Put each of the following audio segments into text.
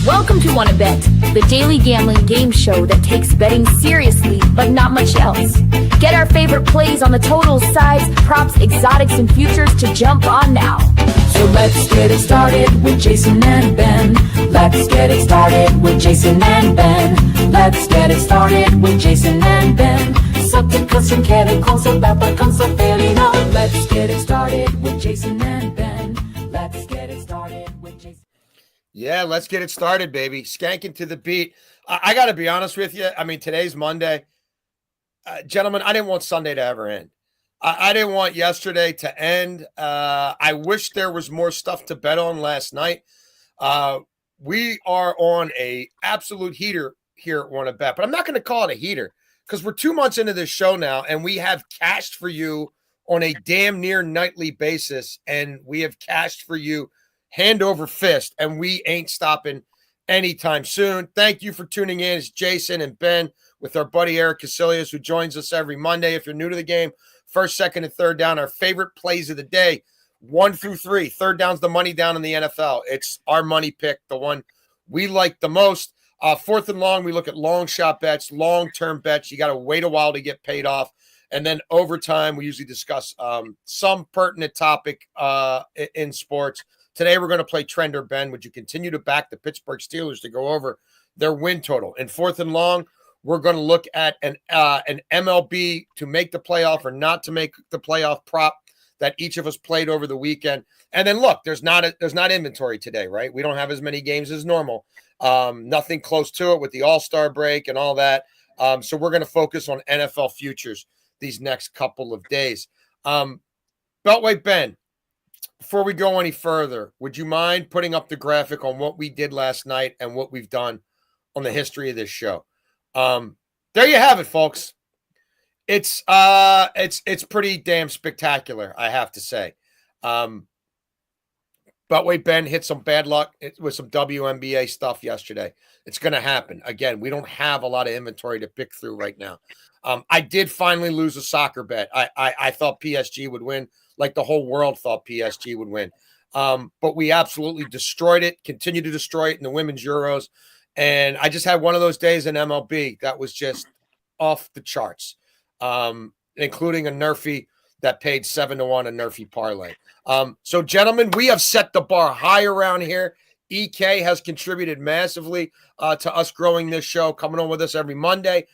Welcome to Wanna Bet, the daily gambling game show that takes betting seriously, but not much else. Get our favorite plays on the totals, sides, props, exotics, and futures to jump on now. So let's get it started with Jason and Ben. Let's get it started with Jason and Ben. Let's get it started with Jason and Ben. Subjects and chemicals about the concept fairly known. Let's get it started with Jason and Ben. Let's get it started with Jason. Yeah, let's get it started, baby. Skanking to the beat. I got to be honest with you. I mean, today's Monday. Gentlemen, I didn't want Sunday to ever end. I didn't want yesterday to end. I wish there was more stuff to bet on last night. We are on a absolute heater here at Wanna Bet, but I'm not going to call it a heater because we're 2 months into this show now, and we have cashed for you on a damn near nightly basis, and we have cashed for you hand over fist, and we ain't stopping anytime soon. Thank you for tuning in. It's Jason and Ben with our buddy Eric Casillas, who joins us every Monday. If you're new to the game, first, second, and third down, our favorite plays of the day, 1 through 3. Third down's the money down in the NFL. It's our money pick, the one we like the most. Fourth and long, we look at long shot bets, long-term bets. You got to wait a while to get paid off. And then overtime, we usually discuss some pertinent topic in sports. Today, we're going to play Trender. Ben, would you continue to back the Pittsburgh Steelers to go over their win total? In fourth and long, we're going to look at an MLB to make the playoff or not to make the playoff prop that each of us played over the weekend. And then look, there's not inventory today, right? We don't have as many games as normal. Nothing close to it with the All-Star break and all that. So we're going to focus on NFL futures these next couple of days. Beltway Ben, before we go any further, would you mind putting up the graphic on what we did last night and what we've done on the history of this show? There you have it, folks. It's pretty damn spectacular, I have to say. Beltway Ben hit some bad luck with some WNBA stuff yesterday. It's going to happen. Again, we don't have a lot of inventory to pick through right now. I did finally lose a soccer bet. I thought PSG would win, like the whole world thought PSG would win. But we absolutely destroyed it, continue to destroy it in the women's Euros. And I just had one of those days in MLB that was just off the charts, including a Nerfy that paid 7-1, a Nerfy parlay. So, gentlemen, we have set the bar high around here. EK has contributed massively to us growing this show, coming on with us every Monday.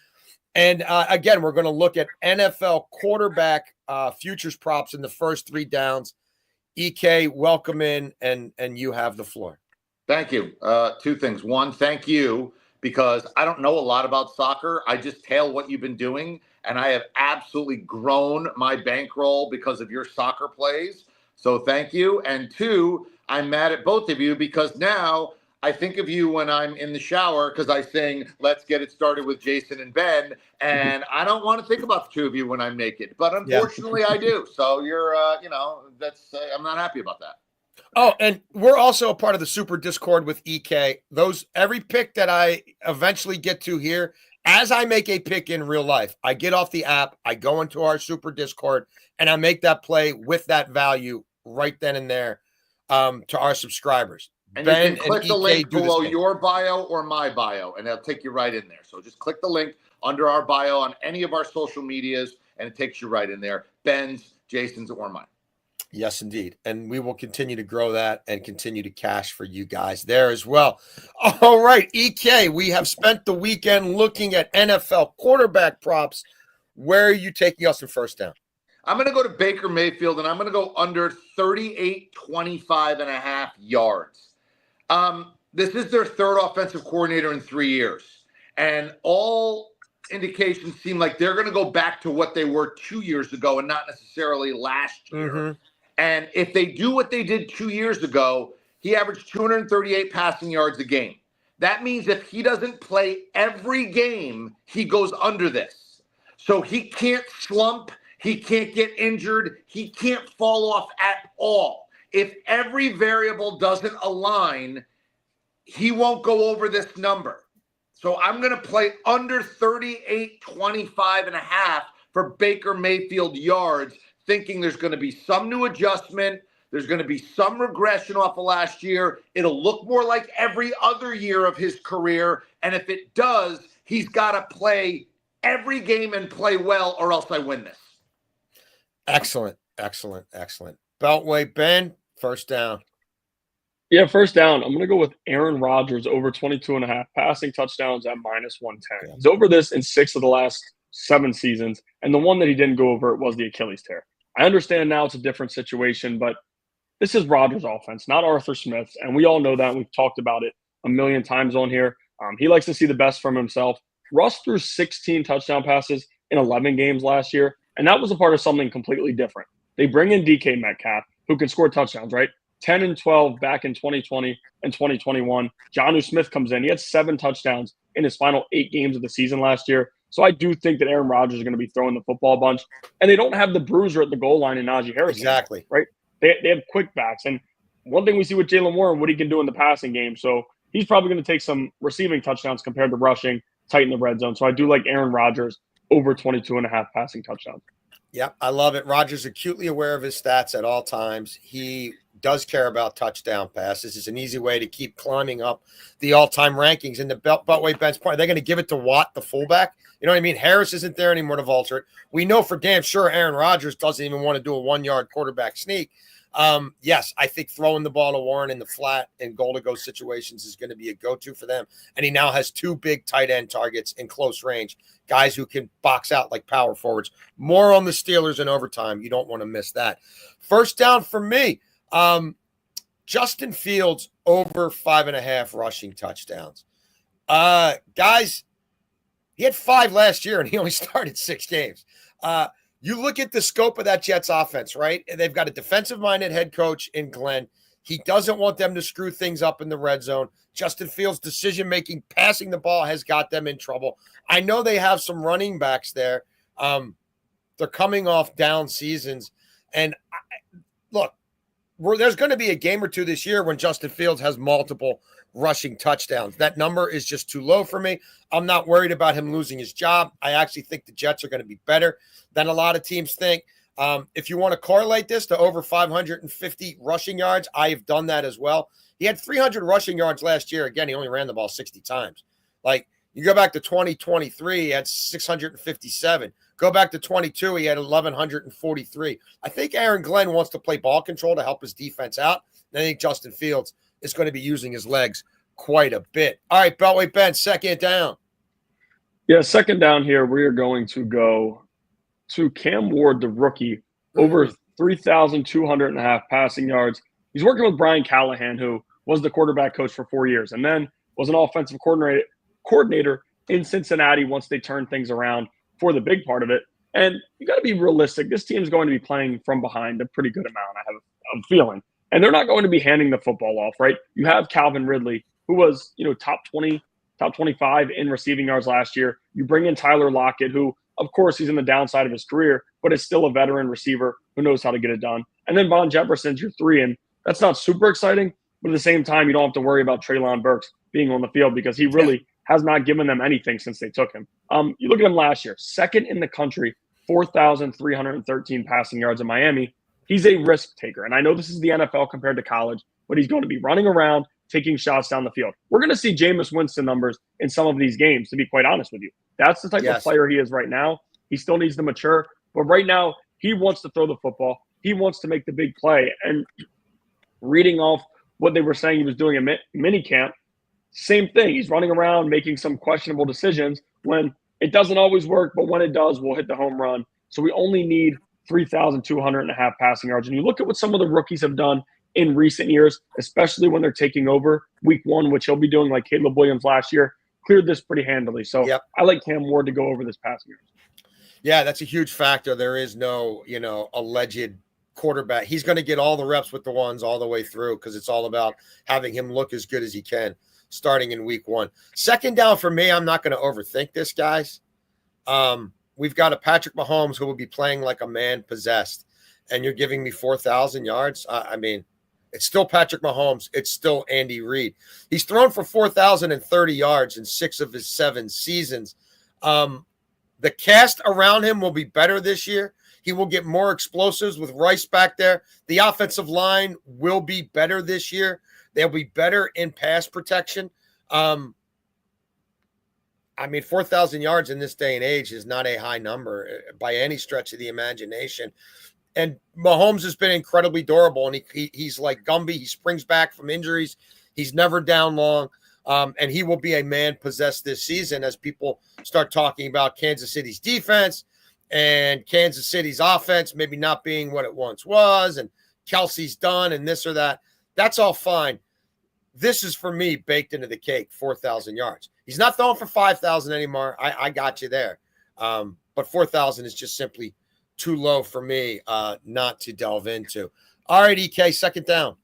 And again, we're going to look at NFL quarterback futures props in the first 3 downs. EK, welcome in, and you have the floor. Thank you. 2 things. One, thank you, because I don't know a lot about soccer. I just tail what you've been doing, and I have absolutely grown my bankroll because of your soccer plays. So thank you. And 2, I'm mad at both of you because now I think of you when I'm in the shower because I sing, let's get it started with Jason and Ben. And I don't want to think about the 2 of you when I'm naked, but unfortunately I do. So you're, that's, I'm not happy about that. Oh, and we're also a part of the Super Discord with EK. Every pick that I eventually get to here, as I make a pick in real life, I get off the app, I go into our Super Discord, and I make that play with that value right then and there to our subscribers. And Ben you can click and the EK link do below this your bio or my bio, and it'll take you right in there. So just click the link under our bio on any of our social medias, and it takes you right in there. Ben's, Jason's, or mine. Yes, indeed. And we will continue to grow that and continue to cash for you guys there as well. All right, EK, we have spent the weekend looking at NFL quarterback props. Where are you taking us in first down? I'm going to go to Baker Mayfield, and I'm going to go under 38.25.5 yards. This is their 3rd offensive coordinator in 3 years. And all indications seem like they're going to go back to what they were 2 years ago and not necessarily last year. Mm-hmm. And if they do what they did 2 years ago, he averaged 238 passing yards a game. That means if he doesn't play every game, he goes under this. So he can't slump. He can't get injured. He can't fall off at all. If every variable doesn't align, he won't go over this number. So I'm going to play under 38.25.5 for Baker Mayfield yards, thinking there's going to be some new adjustment, There's going to be some regression off of last year. It'll look more like every other year of his career. And if it does, he's got to play every game and play well, or else I win this. Excellent. Beltway, Ben, first down. Yeah, first down. I'm going to go with Aaron Rodgers over 22.5 passing touchdowns at -110. He's over this in 6 of the last 7 seasons, and the one that he didn't go over was the Achilles tear. I understand now it's a different situation, but this is Rodgers' offense, not Arthur Smith's, and we all know that. We've talked about it a million times on here. He likes to see the best from himself. Russ threw 16 touchdown passes in 11 games last year, and that was a part of something completely different. They bring in DK Metcalf, who can score touchdowns, right? 10 and 12 back in 2020 and 2021. Jonnu Smith comes in. He had 7 touchdowns in his final 8 games of the season last year. So I do think that Aaron Rodgers is going to be throwing the football a bunch. And they don't have the bruiser at the goal line in Najee Harris. Exactly. Right? They have quick backs. And one thing we see with Jaylen Warren, what he can do in the passing game. So he's probably going to take some receiving touchdowns compared to rushing, tighten the red zone. So I do like Aaron Rodgers over 22.5 passing touchdowns. Yep, I love it. Rodgers acutely aware of his stats at all times. He does care about touchdown passes. It's an easy way to keep climbing up the all-time rankings. And the Beltway Ben's point, they're going to give it to Watt, the fullback. You know what I mean? Harris isn't there anymore to vulture it. We know for damn sure Aaron Rodgers doesn't even want to do a 1-yard quarterback sneak. Yes, I think throwing the ball to Warren in the flat and goal-to-go situations is going to be a go-to for them. And he now has 2 big tight end targets in close range, guys who can box out like power forwards. More on the Steelers in overtime. You don't want to miss that. First down for me. Justin Fields over 5.5 rushing touchdowns. Guys, he had 5 last year and he only started 6 games. You look at the scope of that Jets offense, right? They've got a defensive-minded head coach in Glenn. He doesn't want them to screw things up in the red zone. Justin Fields' decision-making, passing the ball has got them in trouble. I know they have some running backs there. They're coming off down seasons. And look, there's going to be a game or two this year when Justin Fields has multiple rushing touchdowns. That number is just too low for me. I'm not worried about him losing his job. I actually think the Jets are going to be better than a lot of teams think. If you want to correlate this to over 550 rushing yards, I have done that as well. He had 300 rushing yards last year. Again, he only ran the ball 60 times. Like, you go back to 2023, he had 657. Go back to 22, he had 1,143. I think Aaron Glenn wants to play ball control to help his defense out. And I think Justin Fields is going to be using his legs quite a bit. All right, Beltway Ben, second down. Yeah, second down here, we are going to go to Cam Ward, the rookie, over 3,200.5 passing yards. He's working with Brian Callahan, who was the quarterback coach for 4 years and then was an offensive coordinator in Cincinnati once they turned things around for the big part of it. And you got to be realistic. This team's going to be playing from behind a pretty good amount, I have a feeling. And they're not going to be handing the football off, right? You have Calvin Ridley, who was, top 20, top 25 in receiving yards last year. You bring in Tyler Lockett, who, of course, he's in the downside of his career, but is still a veteran receiver who knows how to get it done. And then Von Jefferson's your 3, and that's not super exciting, but at the same time, you don't have to worry about Treylon Burks being on the field because he really has not given them anything since they took him. You look at him last year, second in the country, 4,313 passing yards in Miami. He's a risk taker. And I know this is the NFL compared to college, but he's going to be running around, taking shots down the field. We're going to see Jameis Winston numbers in some of these games, to be quite honest with you. That's the type of player he is right now. He still needs to mature. But right now, he wants to throw the football. He wants to make the big play. And reading off what they were saying he was doing in minicamp, same thing. He's running around making some questionable decisions when it doesn't always work, but when it does, we'll hit the home run. So we only need 3,200.5 passing yards. And you look at what some of the rookies have done in recent years, especially when they're taking over week 1, which he'll be doing like Caleb Williams last year, cleared this pretty handily. So I like Cam Ward to go over this passing yards. Yeah, that's a huge factor. There is no, alleged quarterback. He's going to get all the reps with the ones all the way through because it's all about having him look as good as he can starting in week 1. Second down for me, I'm not going to overthink this, guys. We've got a Patrick Mahomes who will be playing like a man possessed, and you're giving me 4,000 yards. I mean, it's still Patrick Mahomes. It's still Andy Reid. He's thrown for 4,030 yards in 6 of his 7 seasons. The cast around him will be better this year. He will get more explosives with Rice back there. The offensive line will be better this year. They'll be better in pass protection. 4,000 yards in this day and age is not a high number by any stretch of the imagination. And Mahomes has been incredibly durable, and he's like Gumby. He springs back from injuries. He's never down long, and he will be a man possessed this season as people start talking about Kansas City's defense and Kansas City's offense maybe not being what it once was, and Kelsey's done and this or that. That's all fine. This is, for me, baked into the cake, 4,000 yards. He's not throwing for 5,000 anymore. I got you there. But 4,000 is just simply too low for me not to delve into. All right, EK, second down.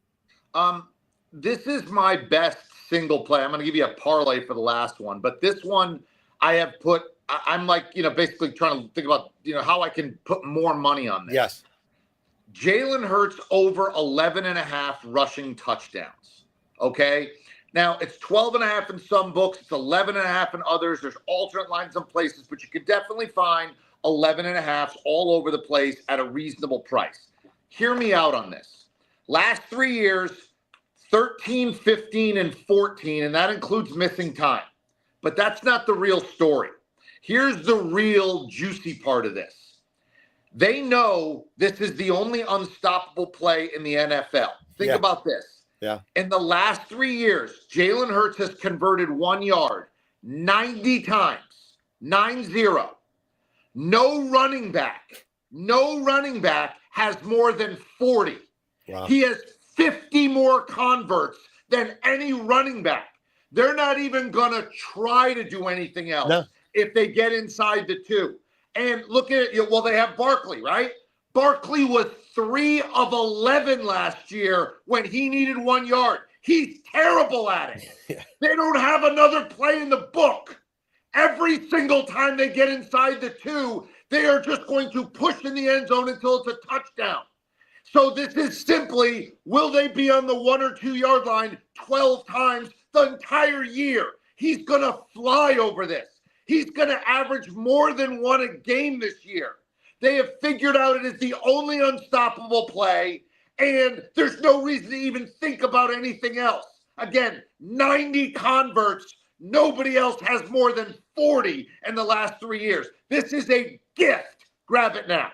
This is my best single play. I'm going to give you a parlay for the last one. But this one I have put – I'm like, basically trying to think about, how I can put more money on this. Yes. Jalen Hurts over 11.5 rushing touchdowns. Okay? Now, it's 12.5 in some books. It's 11.5 in others. There's alternate lines in places, but you could definitely find 11.5s all over the place at a reasonable price. Hear me out on this. Last 3 years, 13, 15, and 14, and that includes missing time. But that's not the real story. Here's the real juicy part of this. They know this is the only unstoppable play in the NFL. Think about this. Yeah. In the last 3 years, Jalen Hurts has converted 1 yard 90 times. 9-0. No running back has more than 40. Wow. He has 50 more converts than any running back. They're not even going to try to do anything else if they get inside the 2. And look at it. Well, they have Barkley, right? Barkley was 3 of 11 last year when he needed 1 yard. He's terrible at it. Yeah. They don't have another play in the book. Every single time they get inside the 2, they are just going to push in the end zone until it's a touchdown. So this is simply, will they be on the 1 or 2 yard line 12 times the entire year? He's going to fly over this. He's going to average more than 1 a game this year. They have figured out it is the only unstoppable play, and there's no reason to even think about anything else. Again, 90 converts. Nobody else has more than 40 in the last 3 years. This is a gift. Grab it now.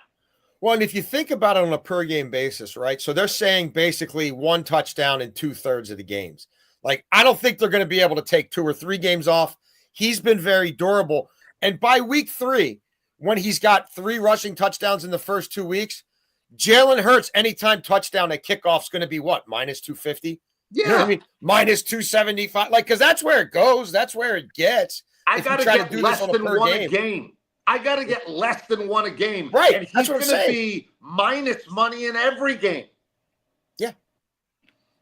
Well, and if you think about it on a per game basis, right? So they're saying basically 1 touchdown in 2/3 of the games. Like, I don't think they're going to be able to take 2 or 3 games off. He's been very durable. And by week 3, when he's got 3 rushing touchdowns in the first 2 weeks, Jalen Hurts, anytime touchdown at kickoff is going to be what? Minus 250? Yeah. You know what I mean? Minus 275. Like, because that's where it goes. That's where it gets. I got to get less than 1 a game. I got to get less than 1 a game. Right. And he's going to be minus money in every game. Yeah.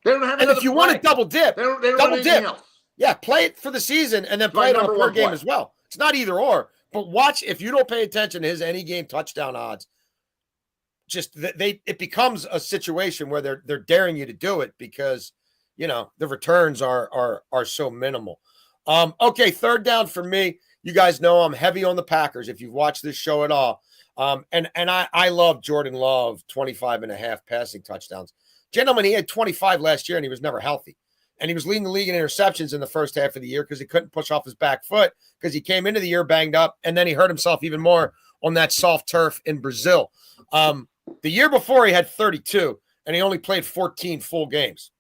They don't have And if you want to double dip, they don't double have dip. anything else. Yeah, play it for the season and then play it on a number per 1 game play. as well. It's not either or. But watch, if you don't pay attention to his any game touchdown odds, it becomes a situation where they're daring you to do it because the returns are so minimal. Okay, third down for me. You guys know I'm heavy on the Packers if you've watched this show at all. And I love Jordan Love, 25.5 passing touchdowns. Gentlemen, he had 25 last year and he was never healthy. And he was leading the league in interceptions in the first half of the year because he couldn't push off his back foot because he came into the year banged up, and then he hurt himself even more on that soft turf in Brazil. The year before, he had 32, and he only played 14 full games.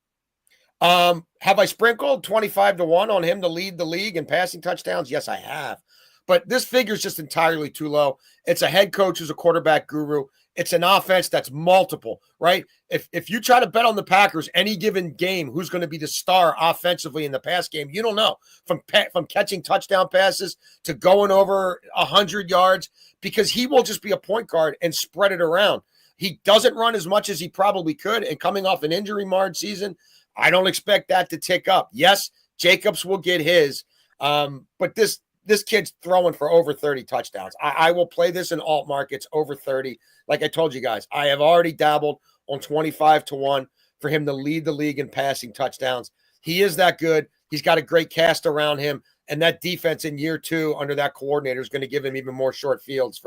Have I sprinkled 25-1 on him to lead the league in passing touchdowns? Yes, I have. But this figure is just entirely too low. It's a head coach who's a quarterback guru. It's an offense that's multiple, right? If you try to bet on the Packers any given game, who's going to be the star offensively in the pass game, you don't know. From catching touchdown passes to going over 100 yards, because he will just be a point guard and spread it around. He doesn't run as much as he probably could, and coming off an injury-marred season, I don't expect that to tick up. Yes, Jacobs will get his, but this kid's throwing for over 30 touchdowns. I will play this in alt markets over 30. Like I told you guys, I have already dabbled on 25-1 for him to lead the league in passing touchdowns. He is that good. He's got a great cast around him, and that defense in year 2 under that coordinator is going to give him even more short fields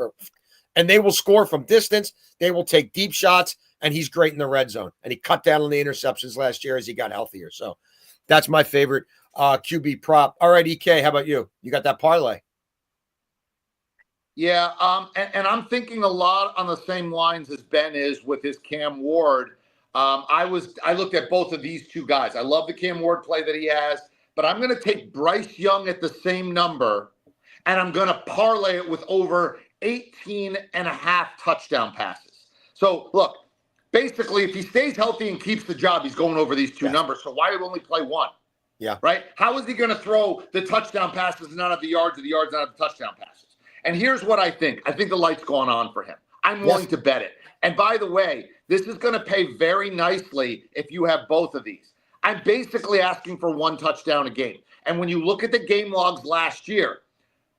And they will score from distance. They will take deep shots, and he's great in the red zone. And he cut down on the interceptions last year as he got healthier. So that's my favorite QB prop. All right, EK, how about you? You got that parlay? Yeah, and I'm thinking a lot on the same lines as Ben is with his Cam Ward. I looked at both of these two guys. I love the Cam Ward play that he has, but I'm going to take Bryce Young at the same number, and I'm going to parlay it with over 18.5 touchdown passes. So look, basically, if he stays healthy and keeps the job, he's going over these two numbers. So why only play one? Yeah. Right? How is he going to throw the touchdown passes and not have the yards, or the yards not have the touchdown passes? And here's what I think. I think the light's going on for him. I'm willing to bet it. And by the way, this is going to pay very nicely if you have both of these. I'm basically asking for one touchdown a game. And when you look at the game logs last year,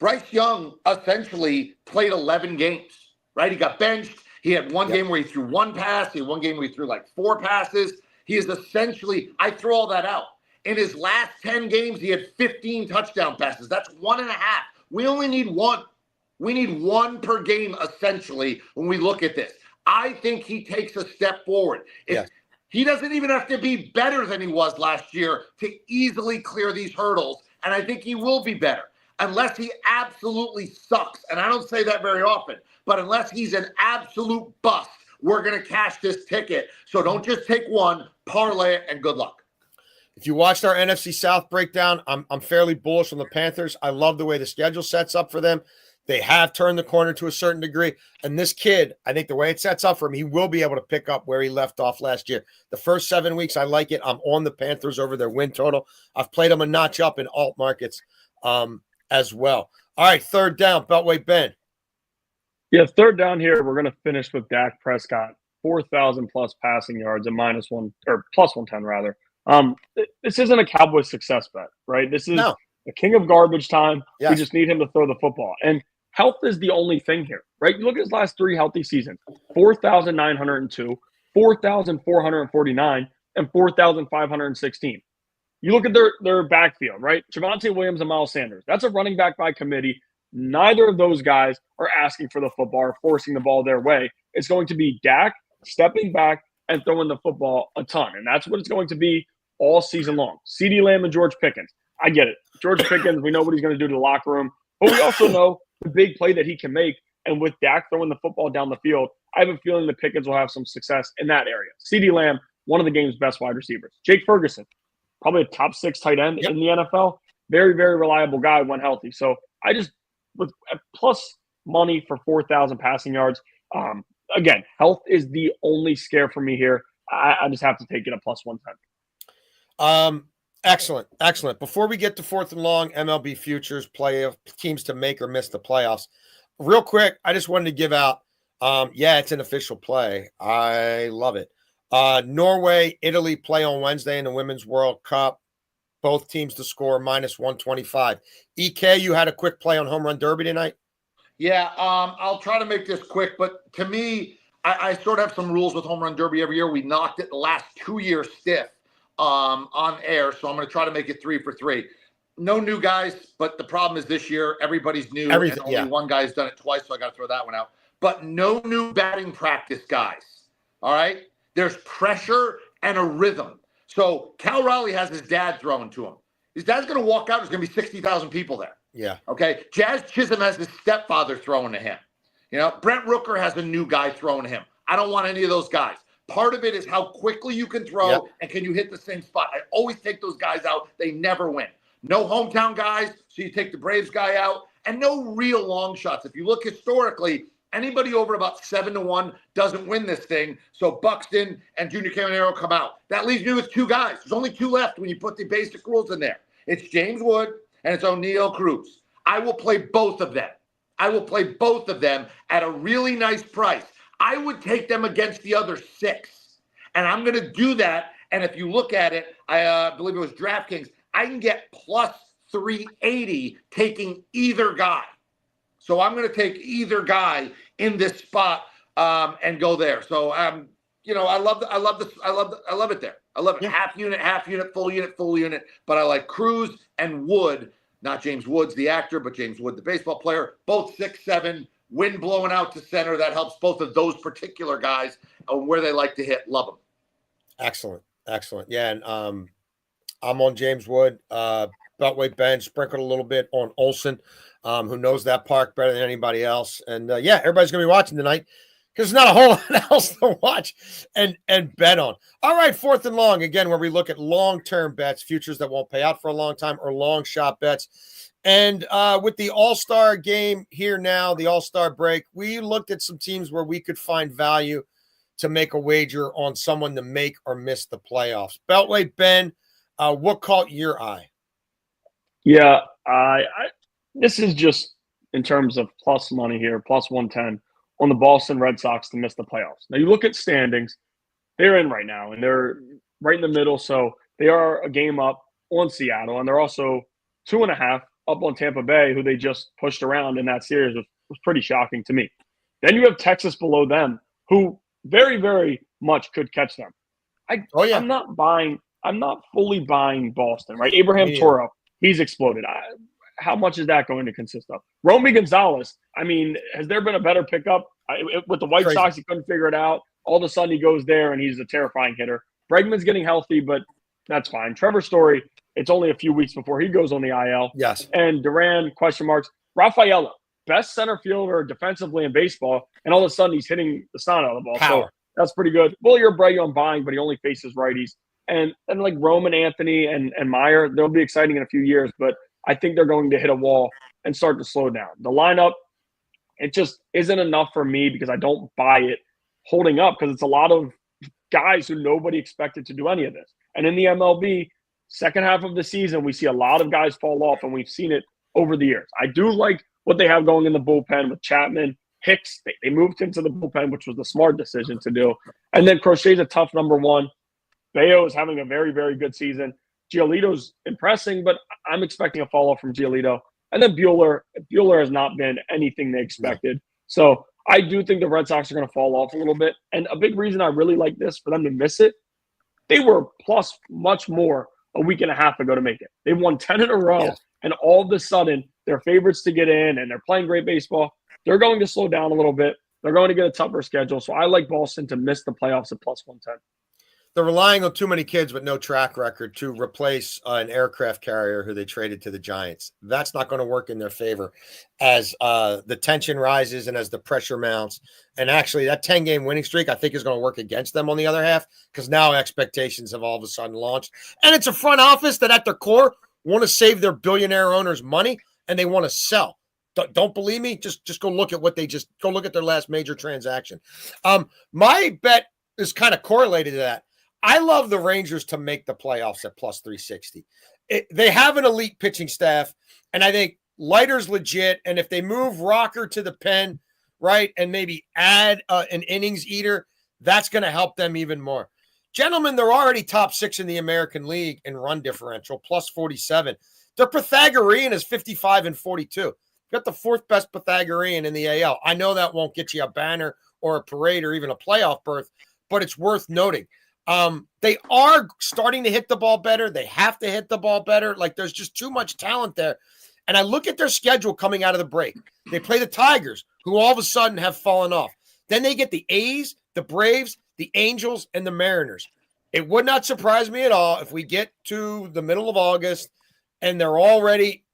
Bryce Young essentially played 11 games, right? He got benched. He had one game where he threw one pass. He had one game where he threw like 4 passes. He is essentially, I throw all that out. In his last 10 games, he had 15 touchdown passes. That's 1.5. We only need one. We need one per game, essentially, when we look at this. I think he takes a step forward. He doesn't even have to be better than he was last year to easily clear these hurdles, and I think he will be better, unless he absolutely sucks. And I don't say that very often, but unless he's an absolute bust, we're going to cash this ticket. So don't just take one, parlay it, and good luck. If you watched our NFC South breakdown, I'm fairly bullish on the Panthers. I love the way the schedule sets up for them. They have turned the corner to a certain degree. And this kid, I think the way it sets up for him, he will be able to pick up where he left off last year. The first 7 weeks, I like it. I'm on the Panthers over their win total. I've played them a notch up in alt markets as well. All right, third down, Beltway Ben. Yeah, third down here, we're going to finish with Dak Prescott, 4,000 plus passing yards and plus 110 rather. This isn't a Cowboys success bet, right? This is the king of garbage time. Yes. We just need him to throw the football. And health is the only thing here, right? You look at his last 3 healthy seasons, 4,902, 4,449, and 4,516. You look at their backfield, right? Javonte Williams and Miles Sanders. That's a running back by committee. Neither of those guys are asking for the football or forcing the ball their way. It's going to be Dak stepping back and throwing the football a ton. And that's what it's going to be all season long. CeeDee Lamb and George Pickens. I get it. George Pickens, we know what he's going to do to the locker room. But we also know the big play that he can make. And with Dak throwing the football down the field, I have a feeling the Pickens will have some success in that area. CeeDee Lamb, one of the game's best wide receivers. Jake Ferguson, probably a top 6 tight end in the NFL. Very, very reliable guy when healthy. So I just, with plus money for 4,000 passing yards, again, health is the only scare for me here. I just have to take it at plus 110. Excellent. Before we get to fourth and long, MLB futures playoff teams to make or miss the playoffs. Real quick, I just wanted to give out, it's an official play. I love it. Norway, Italy play on Wednesday in the Women's World Cup. Both teams to score minus 125. EK, you had a quick play on Home Run Derby tonight? Yeah, I'll try to make this quick, but to me, I sort of have some rules with Home Run Derby every year. We knocked it the last 2 years stiff on air, so I'm going to try to make it 3 for 3. No new guys, but the problem is this year, everybody's new, and only one guy's done it twice, so I got to throw that one out. But no new batting practice guys, all right? There's pressure and a rhythm. So Cal Raleigh has his dad throwing to him. His dad's going to walk out. There's going to be 60,000 people there. Yeah. Okay. Jazz Chisholm has his stepfather throwing to him. You know, Brent Rooker has a new guy throwing to him. I don't want any of those guys. Part of it is how quickly you can throw and can you hit the same spot. I always take those guys out. They never win. No hometown guys, so you take the Braves guy out, and no real long shots. If you look historically, anybody over about 7-1 doesn't win this thing. So Buxton and Junior Caminero come out. That leaves me with 2 guys. There's only 2 left when you put the basic rules in there. It's James Wood and it's O'Neal Cruz. I will play both of them. At a really nice price. I would take them against the other 6. And I'm going to do that. And if you look at it, I believe it was DraftKings, I can get plus 380 taking either guy. So I'm going to take either guy in this spot and go there. So I love it there. I love it. Half unit, full unit. But I like Cruz and Wood, not James Woods, the actor, but James Wood, the baseball player. Both 6'7", wind blowing out to center. That helps both of those particular guys on where they like to hit. Love them. Excellent. Excellent. Yeah. And I'm on James Wood, Beltway Ben, sprinkled a little bit on Olson, who knows that park better than anybody else. And yeah, everybody's going to be watching tonight because there's not a whole lot else to watch and bet on. All right, 4th and long, again, where we look at long-term bets, futures that won't pay out for a long time, or long shot bets. And with the All-Star game here now, the All-Star break, we looked at some teams where we could find value to make a wager on someone to make or miss the playoffs. Beltway Ben, what caught your eye? Yeah, this is just in terms of plus money here, plus 110 on the Boston Red Sox to miss the playoffs. Now, you look at standings, they're in right now, and they're right in the middle. So they are a game up on Seattle, and they're also 2.5 up on Tampa Bay, who they just pushed around in that series, which was pretty shocking to me. Then you have Texas below them, who very, very much could catch them. I'm not fully buying Boston, right? Abraham Toro, he's exploded. How much is that going to consist of? Romy Gonzalez, I mean, has there been a better pickup? With the White Sox, he couldn't figure it out. All of a sudden, he goes there, and he's a terrifying hitter. Bregman's getting healthy, but that's fine. Trevor Story, it's only a few weeks before he goes on the IL. Yes. And Duran, question marks. Rafaela, best center fielder defensively in baseball, and all of a sudden, he's hitting the sun out of the ball. Power. So that's pretty good. Wilyer Abreu, I'm buying, but he only faces righties. And like Roman Anthony and Meyer, they'll be exciting in a few years, but I think they're going to hit a wall and start to slow down. The lineup, it just isn't enough for me because I don't buy it holding up because it's a lot of guys who nobody expected to do any of this. And in the MLB, second half of the season, we see a lot of guys fall off, and we've seen it over the years. I do like what they have going in the bullpen with Chapman. Hicks, they moved him to the bullpen, which was the smart decision to do. And then Crochet's a tough number one. Bayo is having a very, very good season. Giolito's impressing, but I'm expecting a fall off from Giolito. And then Buehler has not been anything they expected. So I do think the Red Sox are going to fall off a little bit. And a big reason I really like this, for them to miss it, they were plus much more a week and a half ago to make it. They've won 10 in a row, and all of a sudden, they're favorites to get in, and they're playing great baseball. They're going to slow down a little bit. They're going to get a tougher schedule. So I like Boston to miss the playoffs at plus 110. They're relying on too many kids with no track record to replace an aircraft carrier who they traded to the Giants. That's not going to work in their favor as the tension rises and as the pressure mounts. And actually, that 10-game winning streak, I think, is going to work against them on the other half because now expectations have all of a sudden launched. And it's a front office that at their core want to save their billionaire owners money and they want to sell. Don't believe me? Just go look at go look at their last major transaction. My bet is kind of correlated to that. I love the Rangers to make the playoffs at plus 360. They have an elite pitching staff, and I think Leiter's legit. And if they move Rocker to the pen, right, and maybe add an innings eater, that's going to help them even more. Gentlemen, they're already top 6 in the American League in run differential, plus 47. Their Pythagorean is 55 and 42. Got the 4th best Pythagorean in the AL. I know that won't get you a banner or a parade or even a playoff berth, but it's worth noting. They are starting to hit the ball better. They have to hit the ball better. Like there's just too much talent there. And I look at their schedule coming out of the break. They play the Tigers, who all of a sudden have fallen off. Then they get the A's, the Braves, the Angels, and the Mariners. It would not surprise me at all if we get to the middle of August and they're already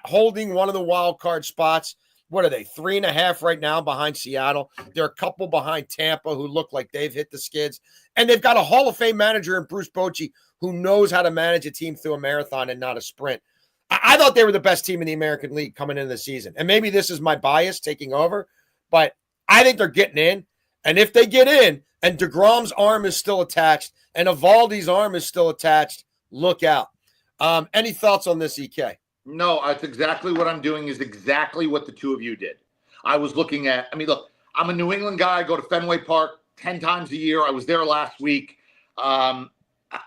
holding one of the wild card spots. What are they, 3.5 right now behind Seattle? They're a couple behind Tampa who look like they've hit the skids. And they've got a Hall of Fame manager in Bruce Bochy who knows how to manage a team through a marathon and not a sprint. I thought they were the best team in the American League coming into the season. And maybe this is my bias taking over, but I think they're getting in. And if they get in and DeGrom's arm is still attached and Evaldi's arm is still attached, look out. Any thoughts on this, EK? No, that's exactly what I'm doing is exactly what the two of you did. I was looking at, look, I'm a New England guy. I go to Fenway Park 10 times a year. I was there last week. And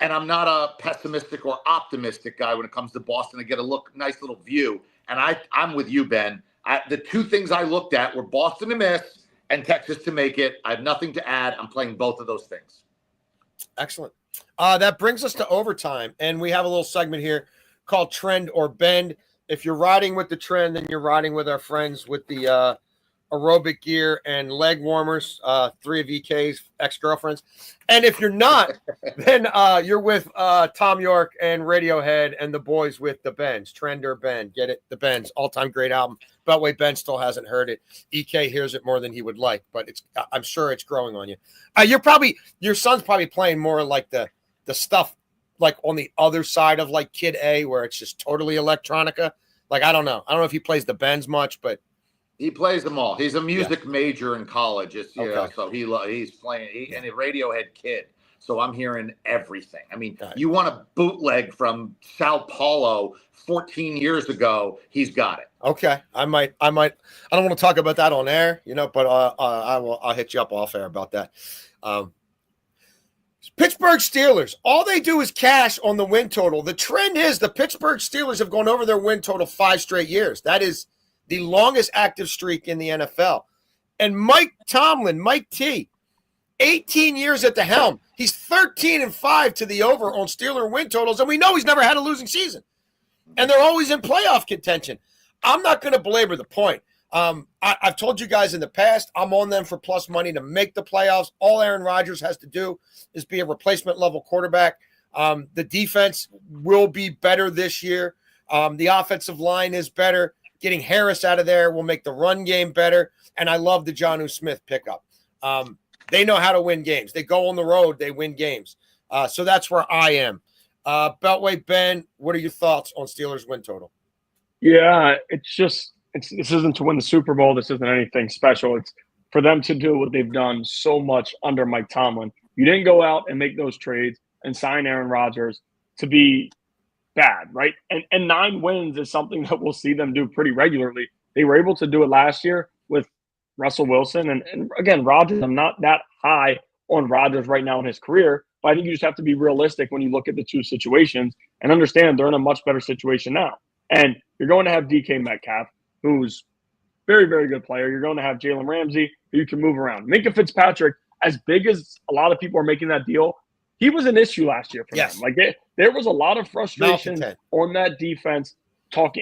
I'm not a pessimistic or optimistic guy when it comes to Boston. I get a nice little view. And I'm with you, Ben. The two things I looked at were Boston to miss and Texas to make it. I have nothing to add. I'm playing both of those things. Excellent. That brings us to overtime. And we have a little segment here called Trend or Bend. If you're riding with the trend, then you're riding with our friends with the aerobic gear, and leg warmers, 3 of EK's ex-girlfriends. And if you're not, then you're with Tom York and Radiohead and the boys with the Bends. Trender Ben, get it? The Bends, all-time great album. Beltway Ben still hasn't heard it. EK hears it more than he would like, but I'm sure it's growing on you. Your son's probably playing more like the stuff like on the other side of like Kid A, where it's just totally electronica. Like, I don't know if he plays the Bends much, but he plays them all. He's a music major in college. So he's playing. And a Radiohead kid. So I'm hearing everything. I mean, you want a bootleg from Sao Paulo 14 years ago, he's got it. Okay. I might. I don't want to talk about that on air, but I'll hit you up off air about that. Pittsburgh Steelers, all they do is cash on the win total. The trend is the Pittsburgh Steelers have gone over their win total 5 straight years. That is the longest active streak in the NFL. And Mike Tomlin, Mike T, 18 years at the helm. He's 13-5 to the over on Steeler win totals, and we know he's never had a losing season. And they're always in playoff contention. I'm not going to belabor the point. I've told you guys in the past, I'm on them for plus money to make the playoffs. All Aaron Rodgers has to do is be a replacement level quarterback. The defense will be better this year. The offensive line is better. Getting Harris out of there will make the run game better. And I love the Jonnu Smith pickup. They know how to win games. They go on the road, they win games. So that's where I am. Beltway Ben, what are your thoughts on Steelers win total? Yeah, this isn't to win the Super Bowl. This isn't anything special. It's for them to do what they've done so much under Mike Tomlin. You didn't go out and make those trades and sign Aaron Rodgers to be bad, right? And 9 wins is something that we'll see them do pretty regularly. They were able to do it last year with Russell Wilson. And again, Rodgers, I'm not that high on Rodgers right now in his career, but I think you just have to be realistic when you look at the two situations and understand they're in a much better situation now. And you're going to have DK Metcalf, who's very, very good player. You're going to have Jalen Ramsey, who you can move around. Minkah Fitzpatrick, as big as a lot of people are making that deal, he was an issue last year for them. Like there was a lot of frustration on that defense.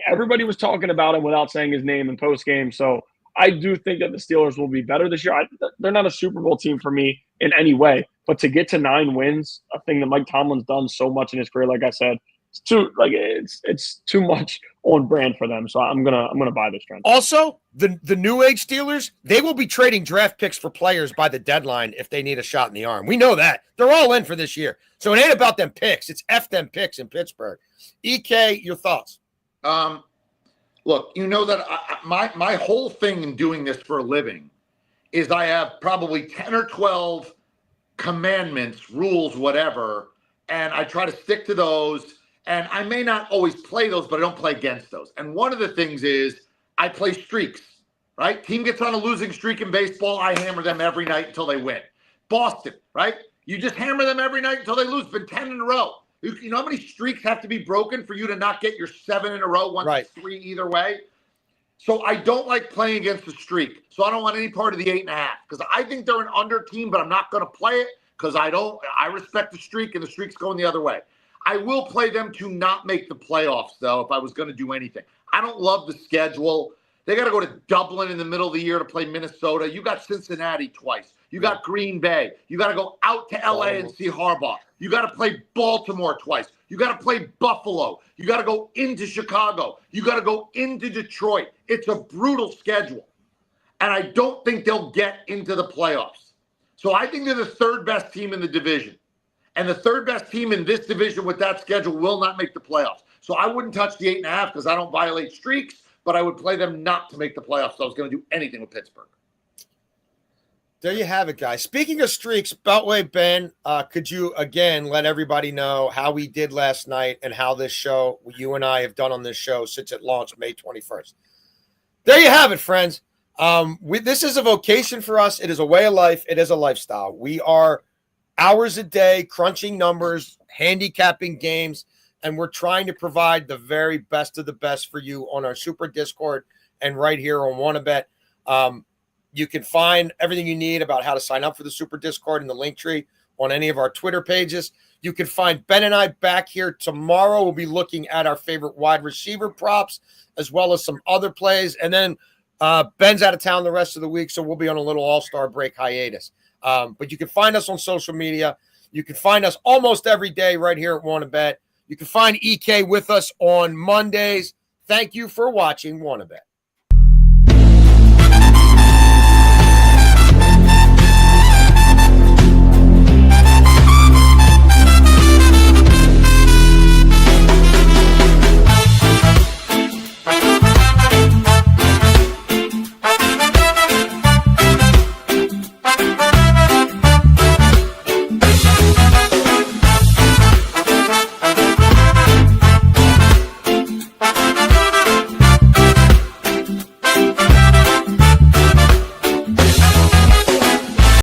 Everybody was talking about him without saying his name in post game. So I do think that the Steelers will be better this year. They're not a Super Bowl team for me in any way, but to get to 9 wins, a thing that Mike Tomlin's done so much in his career, like I said, it's too much on brand for them. So I'm gonna buy this trend. Also, the new age Steelers, they will be trading draft picks for players by the deadline if they need a shot in the arm. We know that. They're all in for this year. So it ain't about them picks. It's F them picks in Pittsburgh. EK, your thoughts? Look, you know that my whole thing in doing this for a living is I have probably 10 or 12 commandments, rules, whatever, and I try to stick to those. And I may not always play those, but I don't play against those. And one of the things is I play streaks, right? Team gets on a losing streak in baseball, I hammer them every night until they win. Boston, right? You just hammer them every night until they lose. It's been 10 in a row. You know how many streaks have to be broken for you to not get your 7 in a row, once it's 3 either way? So I don't like playing against the streak. So I don't want any part of the 8.5 because I think they're an under team, but I'm not going to play it because I respect the streak and the streak's going the other way. I will play them to not make the playoffs, though, if I was going to do anything. I don't love the schedule. They got to go to Dublin in the middle of the year to play Minnesota. You got Cincinnati twice. You got Green Bay. You got to go out to L.A. and see Harbaugh. You got to play Baltimore twice. You got to play Buffalo. You got to go into Chicago. You got to go into Detroit. It's a brutal schedule. And I don't think they'll get into the playoffs. So I think they're the 3rd best team in the division. And the 3rd best team in this division with that schedule will not make the playoffs. So I wouldn't touch the 8.5 because I don't violate streaks, but I would play them not to make the playoffs. So I was going to do anything with Pittsburgh. There you have it, guys. Speaking of streaks, Beltway Ben, could you again let everybody know how we did last night and how this show, you and I have done on this show since it launched May 21st? There you have it, friends. This is a vocation for us. It is a way of life. It is a lifestyle. We are hours a day, crunching numbers, handicapping games, and we're trying to provide the very best of the best for you on our Super Discord and right here on WannaBet. You can find everything you need about how to sign up for the Super Discord in the link tree on any of our Twitter pages. You can find Ben and I back here tomorrow. We'll be looking at our favorite wide receiver props as well as some other plays. And then Ben's out of town the rest of the week, so we'll be on a little all-star break hiatus. But you can find us on social media. You can find us almost every day right here at WannaBet. You can find EK with us on Mondays. Thank you for watching WannaBet.